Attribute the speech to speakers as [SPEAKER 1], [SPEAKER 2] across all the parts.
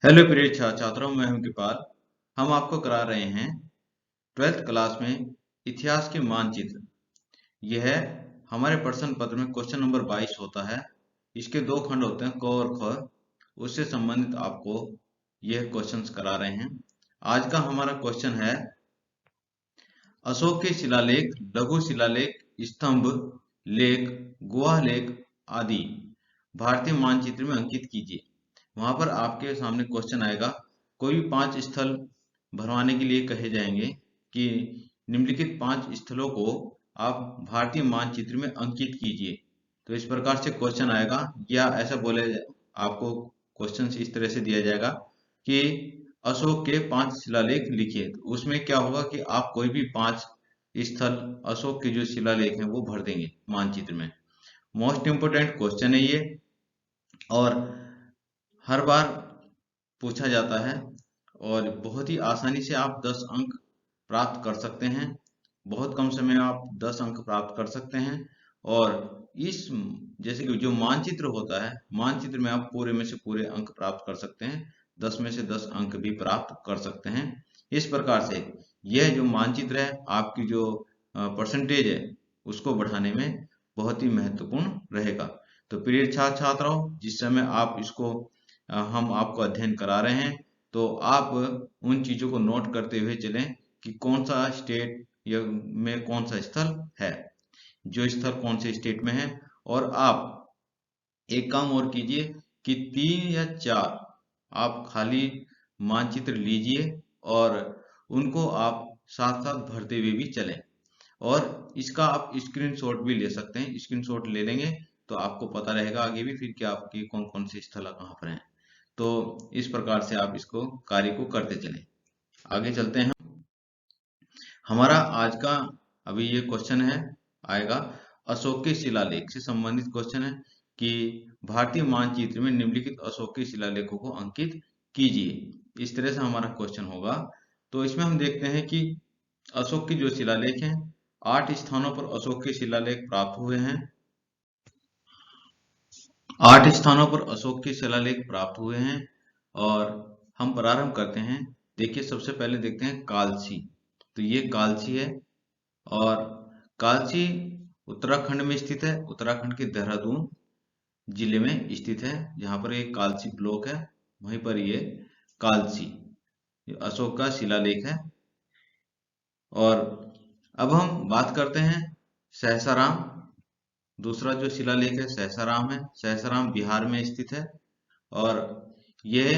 [SPEAKER 1] Hello प्रिय छात्रों, मैं हूं कृपाल। हम आपको करा रहे हैं 12th क्लास में इतिहास के मानचित्र। यह हमारे प्रश्न पत्र में क्वेश्चन नंबर 22 होता है। इसके दो खंड होते हैं, क और ख। उससे संबंधित आपको यह क्वेश्चंस करा रहे हैं। आज का हमारा क्वेश्चन है, अशोक के शिलालेख, लघु शिलालेख, स्तंभ लेख, गुहा लेख आदि भारतीय मानचित्र में अंकित कीजिए। वहां पर आपके सामने क्वेश्चन आएगा, कोई भी 5 स्थल भरवाने के लिए कहे जाएंगे कि निम्नलिखित 5 स्थलों को आप भारतीय मानचित्र में अंकित कीजिए। तो इस प्रकार से क्वेश्चन आएगा, या ऐसा बोले आपको क्वेश्चन इस तरह से दिया जाएगा कि अशोक के 5 शिलालेख लिखिए। तो उसमें क्या होगा कि आप कोई भी 5 स्थल अशोक के जो शिलालेख हैं वो भर देंगे मानचित्र में। मोस्ट इम्पोर्टेंट क्वेश्चन है ये, और हर बार पूछा जाता है, और बहुत ही आसानी से आप 10 अंक प्राप्त कर सकते हैं। बहुत कम समय में आप 10 अंक प्राप्त कर सकते हैं। और इस जैसे कि जो मानचित्र होता है, मानचित्र में आप पूरे में से पूरे अंक प्राप्त कर सकते हैं, 10 में से 10 अंक भी प्राप्त कर सकते हैं। इस प्रकार से यह जो मानचित्र है, आपकी जो परसेंटेज है उसको बढ़ाने में बहुत ही महत्वपूर्ण रहेगा। तो प्रिय छात्र छात्राओं, जिस समय आप इसको हम आपको अध्ययन करा रहे हैं, तो आप उन चीजों को नोट करते हुए चलें कि कौन सा स्टेट या में कौन सा स्थल है, जो स्थल कौन से स्टेट में है। और आप एक काम और कीजिए कि 3 या 4 आप खाली मानचित्र लीजिए, और उनको आप साथ साथ भरते हुए भी चलें। और इसका आप स्क्रीनशॉट भी ले सकते हैं। स्क्रीनशॉट ले लेंगे तो आपको पता रहेगा आगे भी फिर कि आपके कौन कौन से स्थल कहाँ पर हैं। तो इस प्रकार से आप इसको कार्य को करते चलें। आगे चलते हैं। हमारा आज का अभी ये क्वेश्चन है, आएगा अशोक के शिलालेख से संबंधित क्वेश्चन है कि भारतीय मानचित्र में निम्नलिखित अशोक के शिलालेखों को अंकित कीजिए। इस तरह से हमारा क्वेश्चन होगा। तो इसमें हम देखते हैं कि अशोक के जो शिलालेख हैं, 8 स्थानों पर अशोक के शिलालेख प्राप्त हुए हैं। 8 स्थानों पर अशोक के शिलालेख प्राप्त हुए हैं। और हम प्रारंभ करते हैं। देखिए, सबसे पहले देखते हैं कालसी। तो ये कालसी है, और कालसी उत्तराखंड में स्थित है। उत्तराखंड के देहरादून जिले में स्थित है, जहां पर एक कालसी ब्लॉक है, वहीं पर ये कालसी ये अशोक का शिलालेख है। और अब हम बात करते हैं सहसाराम। दूसरा जो शिलालेख है सहसाराम है। सहसाराम बिहार में स्थित है। और ये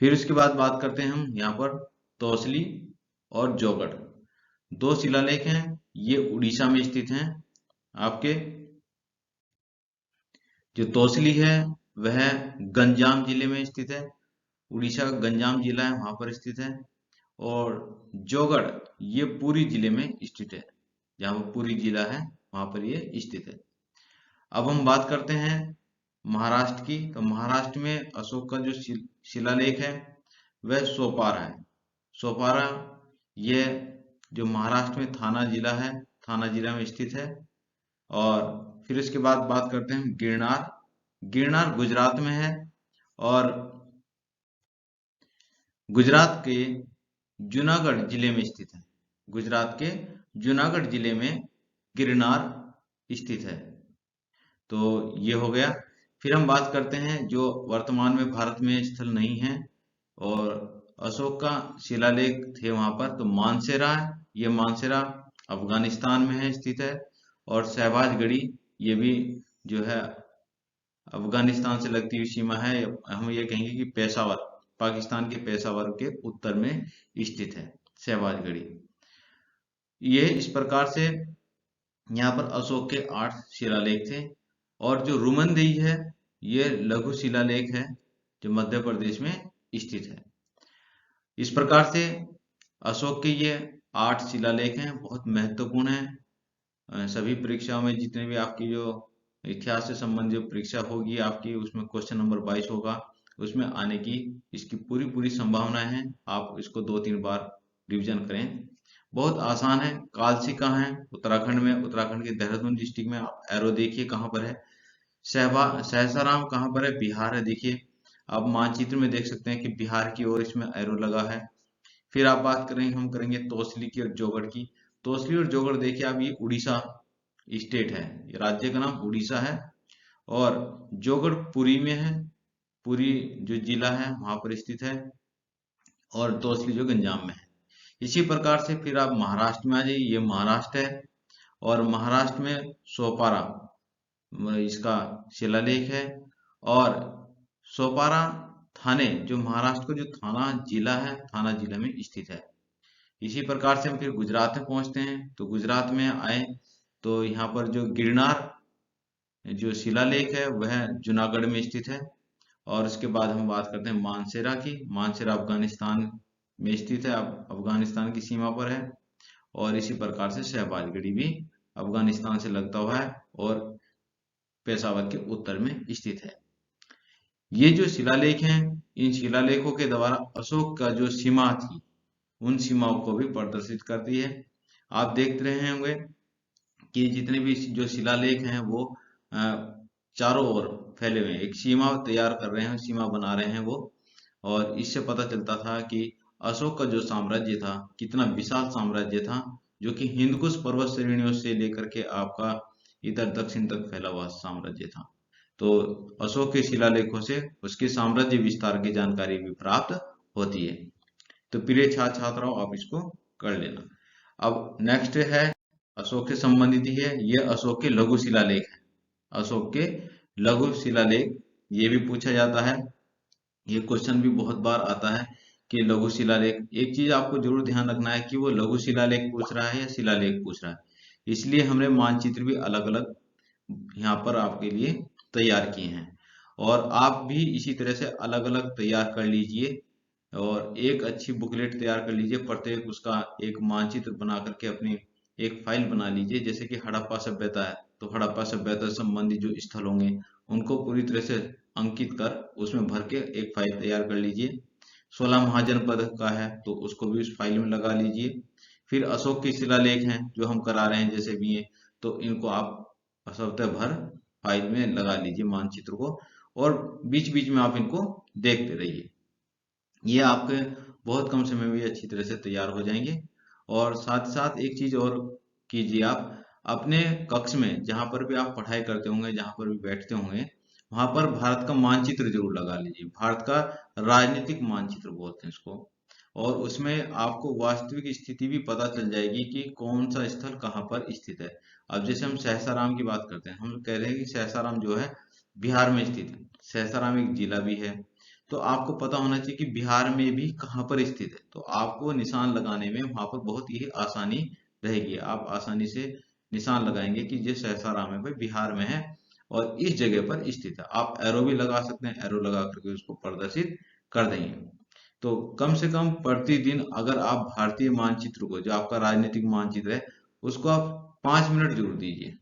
[SPEAKER 1] फिर उसके बाद बात करते हैं हम यहाँ पर तौसली और जौगढ़। 2 शिलालेख हैं, ये उड़ीसा में स्थित हैं। आपके जो तौसली है वह गंजाम जिले में स्थित है। उड़ीसा का गंजाम जिला है, वहां पर स्थित है। और जौगढ़ ये पुरी जिले में स्थित है। जहाँ पर पुरी जिला है वहां पर ये स्थित है। अब हम बात करते हैं महाराष्ट्र की। तो महाराष्ट्र में अशोक का जो शिलालेख है वह सोपारा है। सोपारा ये जो महाराष्ट्र में थाना जिला है, थाना जिला में स्थित है। और फिर इसके बाद बात करते हैं गिरनार। गिरनार गुजरात में है, और गुजरात के जूनागढ़ जिले में स्थित है। गुजरात के जूनागढ़ जिले में गिरनार स्थित है। तो ये हो गया। फिर हम बात करते हैं जो वर्तमान में भारत में स्थल नहीं है, और अशोक का शिलालेख थे वहां पर। तो मानसेरा है, ये मानसेरा अफगानिस्तान में है, स्थित है। और शहबाजगढ़ी ये भी जो है अफगानिस्तान से लगती हुई सीमा है। हम ये कहेंगे कि पेशावर, पाकिस्तान के पेशावर के उत्तर में स्थित है शहबाजगढ़ी। ये इस प्रकार से यहाँ पर अशोक के 8 शिलालेख थे। और जो रुमनदेही है, ये लघु शिलालेख है जो मध्य प्रदेश में स्थित है। इस प्रकार से अशोक के ये 8 शिलालेख हैं, बहुत महत्वपूर्ण हैं। सभी परीक्षाओं में जितने भी आपकी जो इतिहास से संबंधित जो परीक्षा होगी आपकी, उसमें क्वेश्चन नंबर 22 होगा, उसमें आने की इसकी पूरी पूरी संभावना है। आप इसको 2-3 बार रिवीजन करें। बहुत आसान है। कालसी कहाँ है? उत्तराखंड में, उत्तराखंड के देहरादून डिस्ट्रिक्ट में। आप एरो देखिए कहाँ पर है। सहसाराम कहाँ पर है? बिहार है। देखिए आप मानचित्र में देख सकते हैं कि बिहार की ओर इसमें एरो लगा है। फिर आप बात करेंगे, हम करेंगे तोसली की और जोगड़ की। तोसली और जोगड़ देखिए आप, ये उड़ीसा स्टेट है, ये राज्य का नाम उड़ीसा है। और जोगड़ पुरी में है, पुरी जो जिला है वहां पर स्थित है। और तोसली जो गंजाम में है। इसी प्रकार से फिर आप महाराष्ट्र में आ जाइए, ये महाराष्ट्र है। और महाराष्ट्र में सोपारा इसका शिलालेख है। और सोपारा थाने, जो महाराष्ट्र का जो थाना जिला है, थाना जिला में स्थित है। इसी प्रकार से हम फिर गुजरात में पहुंचते हैं। तो गुजरात में आए तो यहाँ पर जो गिरनार जो शिलालेख है वह जूनागढ़ में स्थित है। और उसके बाद हम बात करते हैं मानसेरा की। मानसेरा अफगानिस्तान में स्थित है, अफगानिस्तान की सीमा पर है। और इसी प्रकार से शहबाजगढ़ी भी अफगानिस्तान से लगता हुआ है और पेशावर के उत्तर में स्थित है। ये जो शिलालेख हैं, इन शिलालेखों के द्वारा अशोक का जो सीमा थी उन सीमाओं को भी प्रदर्शित करती है। आप देख रहे होंगे कि जितने भी जो शिलालेख हैं वो चारों ओर फैले हुए हैं, एक सीमा तैयार कर रहे हैं, सीमा बना रहे हैं वो। और इससे पता चलता था कि अशोक का जो साम्राज्य था कितना विशाल साम्राज्य था, जो कि हिंदकुश पर्वत श्रेणियों से लेकर के आपका इधर दक्षिण तक फैला हुआ साम्राज्य था। तो अशोक के शिलालेखों से उसके साम्राज्य विस्तार की जानकारी भी प्राप्त होती है। तो प्रिय छात्र छात्राओं, आप इसको कर लेना। अब नेक्स्ट है अशोक से संबंधित ही है, ये अशोक के लघु शिलालेख है। अशोक के लघु शिलालेख ये भी पूछा जाता है, ये क्वेश्चन भी बहुत बार आता है कि लघु शिलालेख। एक चीज आपको जरूर ध्यान रखना है कि वो लघु शिलालेख पूछ रहा है या शिलालेख पूछ रहा है। इसलिए हमने मानचित्र भी अलग अलग यहाँ पर आपके लिए तैयार किए हैं। और आप भी इसी तरह से अलग अलग तैयार कर लीजिए और एक अच्छी बुकलेट तैयार कर लीजिए। प्रत्येक उसका एक मानचित्र बना करके अपनी एक फाइल बना लीजिए। जैसे कि हड़प्पा सभ्यता है तो हड़प्पा सभ्यता से संबंधित जो स्थल होंगे उनको पूरी तरह से अंकित कर उसमें भर के एक फाइल तैयार कर लीजिए। 16 महाजनपद का है तो उसको भी उस फाइल में लगा लीजिए। फिर अशोक के शिलालेख हैं जो हम करा रहे हैं जैसे भी है, तो इनको आप सप्ताह भर फाइल में लगा लीजिए मानचित्र को। और बीच बीच में आप इनको देखते रहिए, ये आपके बहुत कम समय में अच्छी तरह से तैयार हो जाएंगे। और साथ साथ एक चीज और कीजिए, आप अपने कक्ष में जहां पर भी आप पढ़ाई करते होंगे, जहां पर भी बैठते होंगे, वहां पर भारत का मानचित्र जरूर लगा लीजिए। भारत का राजनीतिक मानचित्र बोलते हैं इसको। और उसमें आपको वास्तविक स्थिति भी पता चल जाएगी कि कौन सा स्थल कहाँ पर स्थित है। अब जैसे हम सहसाराम की बात करते हैं, हम कह रहे हैं कि सहसाराम जो है बिहार में स्थित है। सहसाराम एक जिला भी है। तो आपको पता होना चाहिए कि बिहार में भी कहाँ पर स्थित है, तो आपको निशान लगाने में वहां पर बहुत ही आसानी रहेगी। आप आसानी से निशान लगाएंगे कि ये सहसाराम है भाई, बिहार में है और इस जगह पर स्थित है। आप एरो भी लगा सकते हैं, एरो लगा करके उसको प्रदर्शित कर देंगे। तो कम से कम प्रतिदिन अगर आप भारतीय मानचित्र को, जो आपका राजनीतिक मानचित्र है, उसको आप 5 मिनट जरूर दीजिए।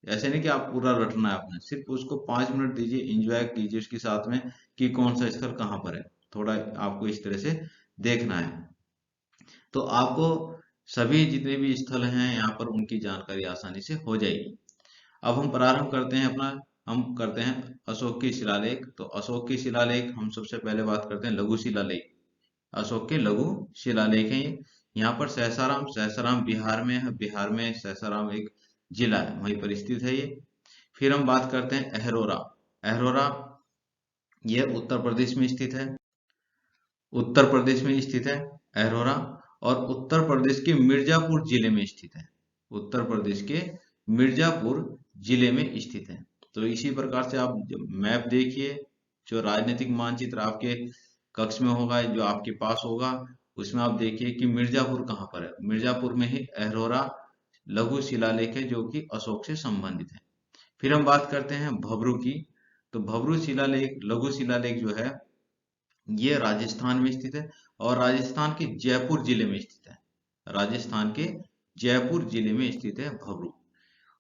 [SPEAKER 1] ऐसे नहीं कि आप पूरा रटना है आपने, सिर्फ उसको 5 मिनट दीजिए, एंजॉय कीजिए उसके साथ में कि कौन सा स्थल कहाँ पर है। थोड़ा आपको इस तरह से देखना है तो आपको सभी जितने भी स्थल हैं यहाँ पर उनकी जानकारी आसानी से हो जाएगी। अब हम प्रारंभ करते हैं अपना, हम करते हैं अशोक की शिलालेख। तो अशोक की शिलालेख हम सबसे पहले बात करते हैं लघु शिलालेख। अशोक के लघु शिलालेख हैं ये। यहाँ पर सहसाराम, सहसाराम बिहार में है, बिहार में सहसाराम एक जिला है, वहीं पर स्थित है ये। फिर हम बात करते हैं अहरोरा। अहरोरा यह उत्तर प्रदेश में स्थित है, उत्तर प्रदेश में स्थित है अहरोरा। और उत्तर प्रदेश के मिर्जापुर जिले में स्थित है, उत्तर प्रदेश के मिर्जापुर जिले में स्थित है। तो इसी प्रकार से आप मैप देखिए, जो राजनीतिक मानचित्र आपके कक्ष में होगा, जो आपके पास होगा, उसमें आप देखिए कि मिर्जापुर कहाँ पर है। मिर्जापुर में ही अहरोरा लघु शिलालेख है जो कि अशोक से संबंधित है। फिर हम बात करते हैं भब्रू की। तो भब्रू शिलालेख, लघु शिलालेख जो है ये राजस्थान में स्थित है और राजस्थान के जयपुर जिले में स्थित है। राजस्थान के जयपुर जिले में स्थित है भब्रू।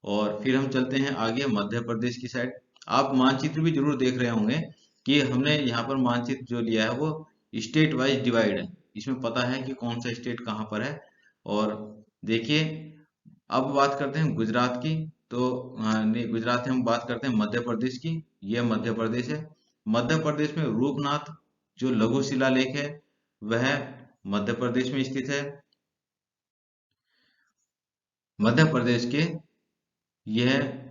[SPEAKER 1] और फिर हम चलते हैं आगे मध्य प्रदेश की साइड। आप मानचित्र भी जरूर देख रहे होंगे कि हमने यहाँ पर मानचित्र जो लिया है वो स्टेट वाइज डिवाइड है, इसमें पता है कि कौन सा स्टेट कहाँ पर है। और देखिए अब बात करते हैं गुजरात की। तो नहीं, गुजरात से हम बात करते हैं मध्य प्रदेश की। यह मध्य प्रदेश है। मध्य प्रदेश में रूपनाथ जो लघु शिलालेख है वह मध्य प्रदेश में स्थित है। मध्य प्रदेश के यह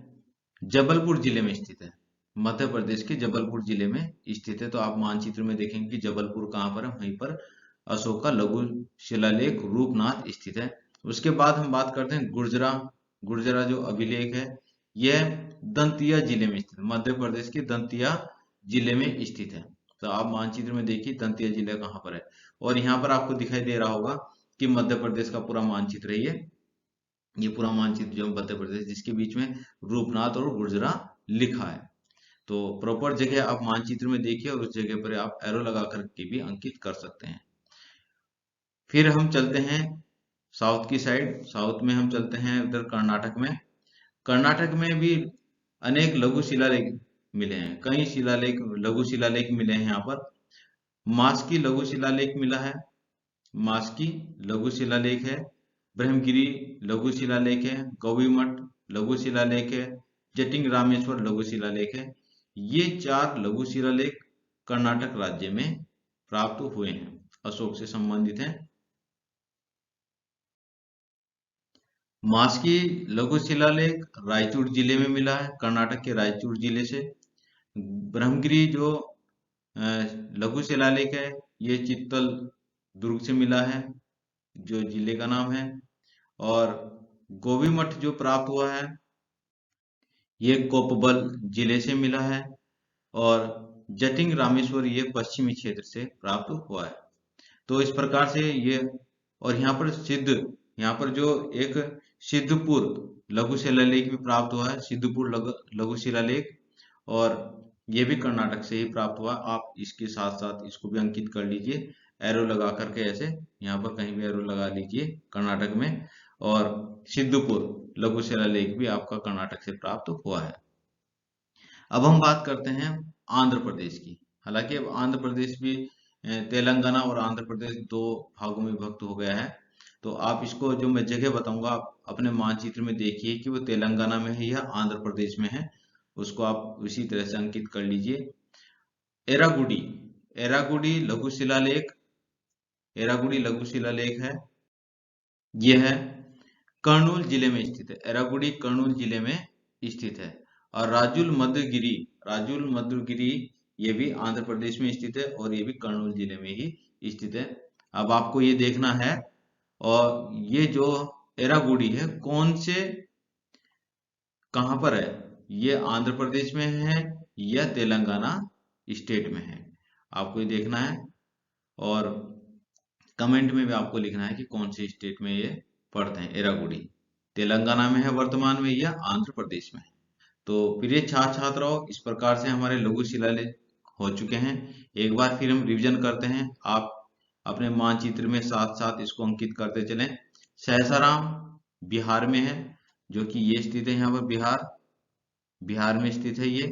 [SPEAKER 1] जबलपुर जिले में स्थित है। मध्य प्रदेश के जबलपुर जिले में स्थित है। तो आप मानचित्र में देखेंगे कि जबलपुर कहाँ पर है, वहीं पर अशोक का लघु शिलालेख रूपनाथ स्थित है। उसके बाद हम बात करते हैं गुर्जरा। गुर्जरा जो अभिलेख है यह दंतिया जिले में स्थित है। मध्य प्रदेश के दंतिया जिले में स्थित है। तो आप मानचित्र में देखिए दंतिया जिला कहाँ पर है। और यहाँ पर आपको दिखाई दे रहा होगा कि मध्य प्रदेश का पूरा मानचित्र है ये पूरा मानचित्र जो मध्य प्रदेश जिसके बीच में रूपनाथ और गुर्जरा लिखा है। तो प्रॉपर जगह आप मानचित्र में देखिए और उस जगह पर आप एरो लगा करके भी अंकित कर सकते हैं। फिर हम चलते हैं साउथ की साइड। साउथ में हम चलते हैं उधर कर्नाटक में। कर्नाटक में भी अनेक लघु शिलालेख मिले हैं। कई शिलालेख लघु शिलालेख मिले हैं यहाँ पर। मास्की लघु शिलालेख मिला है। मास्की लघु शिलालेख है। ब्रह्मगिरी लघु शिलालेख है। गौरीमठ लघु शिलालेख है। जटिंग रामेश्वर लघु शिलालेख है। ये 4 लघु शिलालेख कर्नाटक राज्य में प्राप्त हुए हैं, अशोक से संबंधित हैं। मास्की लघु शिलालेख रायचूर जिले में मिला है, कर्नाटक के रायचूर जिले से। ब्रह्मगिरी जो लघु शिलालेख है ये चित्तल दुर्ग से मिला है, जो जिले का नाम है। और गोवीमठ जो प्राप्त हुआ है ये कोपबल जिले से मिला है। और जटिंग रामेश्वर ये पश्चिमी क्षेत्र से प्राप्त हुआ है। तो इस प्रकार से ये, और यहाँ पर जो एक सिद्धपुर लघु शिलालेख भी प्राप्त हुआ है, सिद्धपुर लघु शिलालेख, और ये भी कर्नाटक से ही प्राप्त हुआ। आप इसके साथ साथ इसको भी अंकित कर लीजिए एरो लगा करके, ऐसे यहाँ पर कहीं भी एरो लगा लीजिए कर्नाटक में। और सिद्धपुर लघु शिलालेख भी आपका कर्नाटक से प्राप्त हुआ है। अब हम बात करते हैं आंध्र प्रदेश की। हालांकि अब आंध्र प्रदेश भी तेलंगाना और आंध्र प्रदेश 2 भागों में विभक्त हो गया है। तो आप इसको जो मैं जगह बताऊंगा आप अपने मानचित्र में देखिए कि वो तेलंगाना में है या आंध्र प्रदेश में है, उसको आप उसी तरह से अंकित कर लीजिए। एरागुडी, एरागुडी लघु शिलालेख, एरागुडी लघु शिलालेख है, यह है कर्नूल जिले में स्थित है। एरागुडी कर्नूल जिले में स्थित है। और राजुल मधुगिरी ये भी आंध्र प्रदेश में स्थित है और ये भी कर्नूल जिले में ही स्थित है। अब आपको ये देखना है, और ये जो एरागुडी है कौन से कहां पर है, ये आंध्र प्रदेश में है या तेलंगाना स्टेट में है, आपको ये देखना है। और कमेंट में भी आपको लिखना है कि कौन से स्टेट में ये पड़ते हैं। एरागुडी तेलंगाना में है वर्तमान में या आंध्र प्रदेश में है। तो प्रिय छात्राओं, इस प्रकार से हमारे लघु शिलालेख हो चुके हैं। एक बार फिर हम रिवीजन करते हैं। आप अपने मानचित्र में साथ साथ इसको अंकित करते चलें। सहसाराम बिहार में है, जो कि ये स्थित है यहाँ पर, बिहार में स्थित है ये।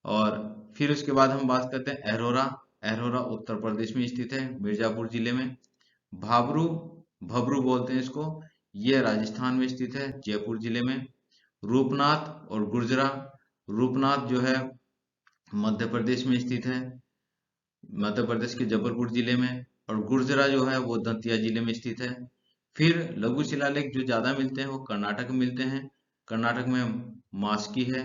[SPEAKER 1] और फिर उसके बाद हम बात करते हैं अरोरा। अरोरा उत्तर प्रदेश में स्थित है, मिर्जापुर जिले में। भाबरू, भबरू बोलते हैं इसको, ये राजस्थान में स्थित है, जयपुर जिले में। रूपनाथ और गुर्जरा, रूपनाथ जो है मध्य प्रदेश में स्थित है, मध्य प्रदेश के जबलपुर जिले में। और गुर्जरा जो है वो दंतिया जिले में स्थित है। फिर लघु शिलालेख जो ज्यादा मिलते हैं वो कर्नाटक में मिलते हैं। कर्नाटक में मास्की है,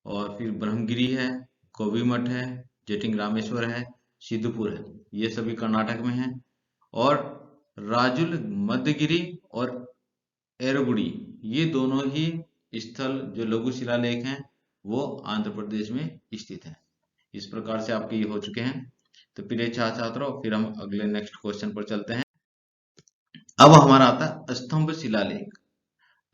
[SPEAKER 1] और फिर ब्रह्मगिरी है, कोविमठ है, जटिंग रामेश्वर है, सिद्धपुर है, ये सभी कर्नाटक में है। और राजुल मध्यगिरी और एरगुड़ी ये दोनों ही स्थल जो लघु शिलालेख हैं वो आंध्र प्रदेश में स्थित है। इस प्रकार से आपके ये हो चुके हैं। तो प्रिय छात्रों, फिर हम अगले नेक्स्ट क्वेश्चन पर चलते हैं। अब हमारा आता है स्तंभ शिलालेख,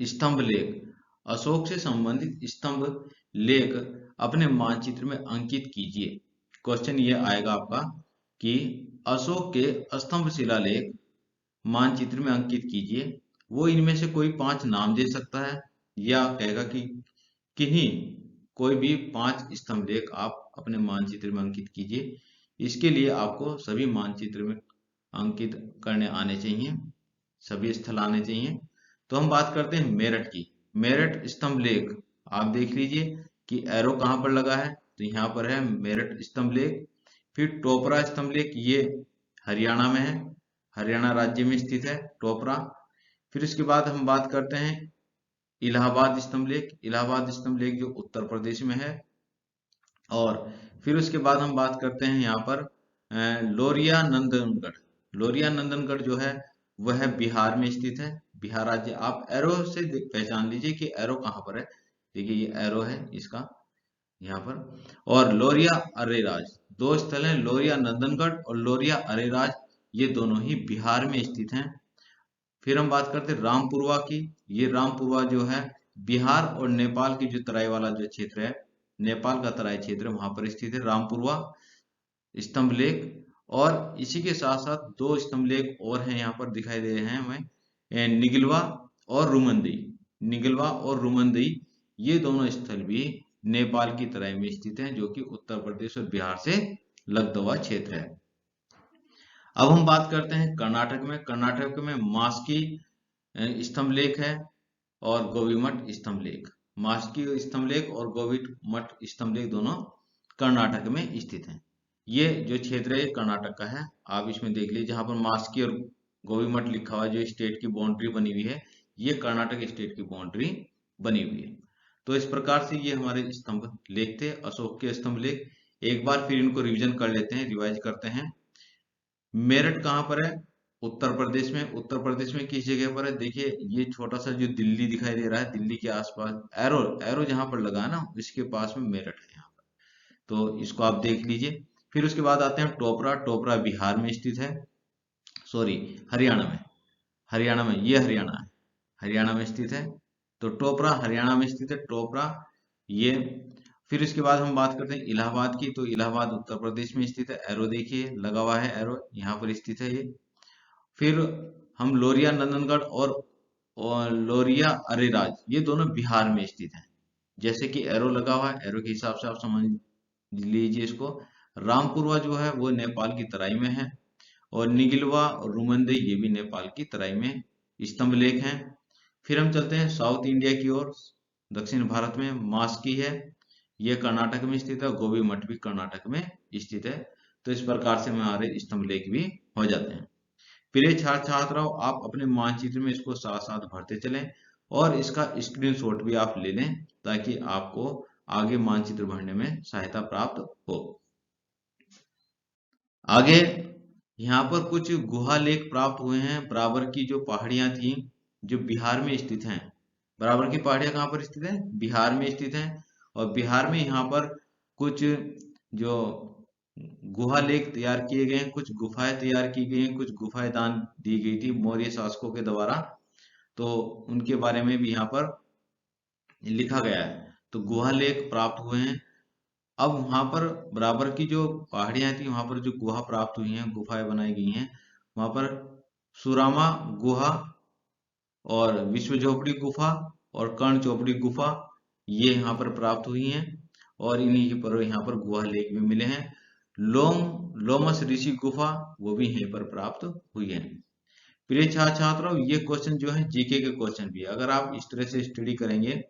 [SPEAKER 1] स्तंभ लेख। अशोक से संबंधित स्तंभ लेख अपने मानचित्र में अंकित कीजिए। क्वेश्चन ये आएगा आपका कि अशोक के स्तंभ शिलालेख मानचित्र में अंकित कीजिए। वो इनमें से कोई 5 नाम दे सकता है, या कहेगा कि किन्हीं कोई भी 5 स्तंभ लेख आप अपने मानचित्र में अंकित कीजिए। इसके लिए आपको सभी मानचित्र में अंकित करने आने चाहिए, सभी स्थल आने चाहिए। तो हम बात करते हैं मेरठ की। मेरठ स्तंभ लेक, आप देख लीजिए कि एरो कहाँ पर लगा है, तो यहाँ पर है मेरठ स्तंभ लेक। फिर टोपरा स्तंभ लेक, ये हरियाणा में है, हरियाणा राज्य में स्थित है टोपरा। फिर इसके बाद हम बात करते हैं इलाहाबाद स्तंभ लेक, इलाहाबाद स्तंभ लेक जो उत्तर प्रदेश में है। और फिर उसके बाद हम बात करते हैं यहाँ पर लोरिया नंदनगढ़, लोरिया नंदनगढ़ जो है वह बिहार में स्थित है, बिहार राज्य। आप एरो से पहचान लीजिए कि एरो कहाँ पर है, देखिए ये एरो है इसका यहाँ पर। और लोरिया अरेराज, दो स्थल हैं, लोरिया नंदनगढ़ और लोरिया अरेराज, ये दोनों ही बिहार में स्थित हैं। फिर हम बात करते हैं रामपुरवा की, ये रामपुरवा जो है बिहार और नेपाल की जो तराई वाला जो क्षेत्र है, नेपाल का तराई क्षेत्र है, वहां पर स्थित है रामपुरवा स्तंभ लेक। और इसी के साथ साथ दो स्तंभ लेक और हैं यहाँ पर दिखाई दे रहे हैं हमें, निगलवा और रुमनदेई, निगलवा और रुमनदेई, ये दोनों स्थल भी नेपाल की तराई में स्थित हैं, जो कि उत्तर प्रदेश और बिहार से लगता हुआ क्षेत्र है। अब हम बात करते हैं कर्नाटक में, कर्नाटक में मास्की स्तंभ लेक है और गोवीमठ स्तंभ लेक, मास्की स्तंभ लेक और गोवीमठ स्तंभ लेक दोनों कर्नाटक में स्थित हैं। ये जो क्षेत्र है कर्नाटक का है, आप इसमें देख लीजिए जहां पर मास्की और गोवीमठ लिखा हुआ है, जो स्टेट की बाउंड्री बनी हुई है, ये कर्नाटक स्टेट की बाउंड्री बनी हुई है। तो इस प्रकार से ये हमारे स्तंभ लेक थे, अशोक के स्तंभ लेक। एक बार फिर इनको रिविजन कर लेते हैं, रिवाइज करते हैं। मेरठ कहाँ पर है, उत्तर प्रदेश में, उत्तर प्रदेश में किस जगह पर है, देखिए ये छोटा सा जो दिल्ली दिखाई दे रहा है, दिल्ली के आसपास एरो एरो जहां पर लगा है ना, इसके पास में मेरठ है यहाँ पर, तो इसको आप देख लीजिए। फिर उसके बाद आते हैं टोपरा, टोपरा बिहार में स्थित है, सॉरी हरियाणा में, हरियाणा में, ये हरियाणा है, हरियाणा में स्थित है। तो टोपरा हरियाणा में स्थित है, टोपरा ये। फिर इसके बाद हम बात करते हैं इलाहाबाद की, तो इलाहाबाद उत्तर प्रदेश में स्थित है, एरो देखिए लगा हुआ है, एरो यहाँ पर स्थित है ये। फिर हम लोरिया नंदनगढ़ और लोरिया अरेराज, ये दोनों बिहार में स्थित हैं, जैसे कि एरो लगा हुआ है, एरो के हिसाब से आप समझ लीजिए इसको। रामपुरवा जो है वो नेपाल की तराई में है, और निगिलवा और रुमनदेई ये भी नेपाल की तराई में स्तंभ लेख हैं। फिर हम चलते हैं साउथ इंडिया की ओर, दक्षिण भारत में मास्की है, ये कर्नाटक में स्थित है, गोबी मठ भी कर्नाटक में स्थित है। तो इस प्रकार से हमारे स्तंभ लेख भी हो जाते हैं। प्रिय छात्राओं, आप अपने मानचित्र में इसको साथ साथ भरते चलें और इसका स्क्रीनशॉट भी आप ले लें, ताकि आपको आगे मानचित्र भरने में सहायता प्राप्त हो। आगे यहाँ पर कुछ गुहा लेख प्राप्त हुए हैं, बराबर की जो पहाड़ियां थी जो बिहार में स्थित हैं, बराबर की पहाड़ियां कहाँ पर स्थित हैं, बिहार में स्थित हैं। और बिहार में यहाँ पर कुछ जो गुहा लेख तैयार किए गए हैं, कुछ गुफाएं तैयार की गई हैं, कुछ गुफाएं दान दी गई थी मौर्य शासकों के द्वारा, तो उनके बारे में भी यहाँ पर लिखा गया है। तो गुहा लेख प्राप्त हुए हैं। अब वहां पर बराबर की जो पहाड़ियां थी, वहां पर जो गुहा प्राप्त हुई हैं, गुफाएं बनाई गई हैं, वहां पर सुरामा गुहा और विश्व झोपड़ी गुफा और कर्ण चौपड़ी गुफा, ये यहाँ पर प्राप्त हुई हैं। और इन्हीं पर यहाँ पर गुहा लेख भी मिले हैं। लोमस ऋषि गुफा, वो भी यहीं पर प्राप्त हुई है। प्रिय छात्रों, ये क्वेश्चन जो है जीके के क्वेश्चन भी है, अगर आप इस तरह से स्टडी करेंगे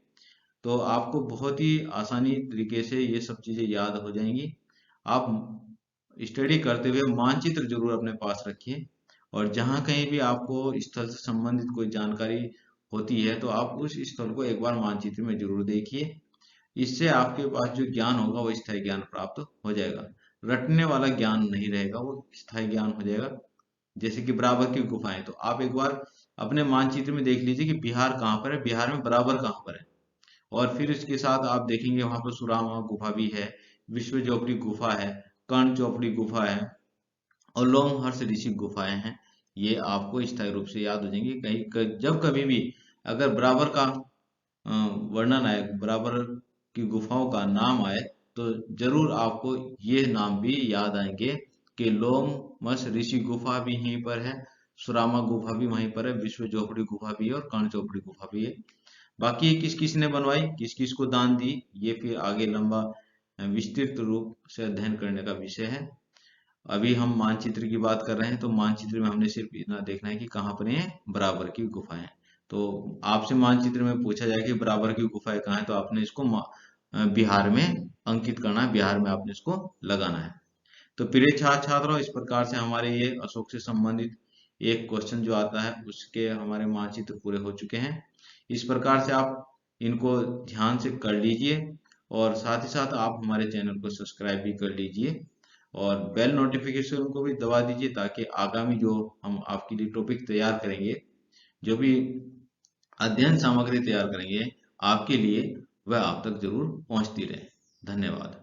[SPEAKER 1] तो आपको बहुत ही आसानी तरीके से ये सब चीजें याद हो जाएंगी। आप स्टडी करते हुए मानचित्र जरूर अपने पास रखिए, और जहां कहीं भी आपको स्थल से संबंधित कोई जानकारी होती है तो आप उस स्थल को एक बार मानचित्र में जरूर देखिए। इससे आपके पास जो ज्ञान होगा वो स्थायी ज्ञान प्राप्त हो जाएगा, रटने वाला ज्ञान नहीं रहेगा, वो स्थायी ज्ञान हो जाएगा। जैसे कि बराबर की गुफाएं, तो आप एक बार अपने मानचित्र में देख लीजिए कि बिहार कहाँ पर है, बिहार में बराबर कहाँ पर है। और फिर इसके साथ आप देखेंगे वहां पर सुरामा गुफा भी है, विश्व चौपड़ी गुफा है, कर्ण चौपड़ी गुफा है, और लोमहर्ष ऋषि गुफाएं हैं। ये आपको स्थायी रूप से याद हो जाएंगी। जब कभी भी अगर बराबर का वर्णन आए, बराबर की गुफाओं का नाम आए, तो जरूर आपको ये नाम भी याद आएंगे कि लोमस ऋषि गुफा भी यहीं पर है, सुरामा गुफा भी वहीं पर है, विश्व चौपड़ी गुफा भी है और कर्ण चौपड़ी गुफा भी है। बाकी किस किस ने बनवाई, किस किस को दान दी, ये फिर आगे लंबा विस्तृत रूप से अध्ययन करने का विषय है। अभी हम मानचित्र की बात कर रहे हैं, तो मानचित्र में हमने सिर्फ इतना देखना है कि कहाँ पर ये बराबर की गुफाएं हैं। तो आपसे मानचित्र में पूछा जाए कि बराबर की गुफाएं कहाँ है, तो आपने इसको बिहार में अंकित करना है, बिहार में आपने इसको लगाना है। तो प्रिय छात्र छात्राओं, इस प्रकार से हमारे ये अशोक से संबंधित एक क्वेश्चन जो आता है उसके हमारे मानचित्र पूरे हो चुके हैं। इस प्रकार से आप इनको ध्यान से कर लीजिए और साथ ही साथ आप हमारे चैनल को सब्सक्राइब भी कर लीजिए और बेल नोटिफिकेशन को भी दबा दीजिए, ताकि आगामी जो हम आपके लिए टॉपिक तैयार करेंगे, जो भी अध्ययन सामग्री तैयार करेंगे आपके लिए, वह आप तक जरूर पहुंचती रहे। धन्यवाद।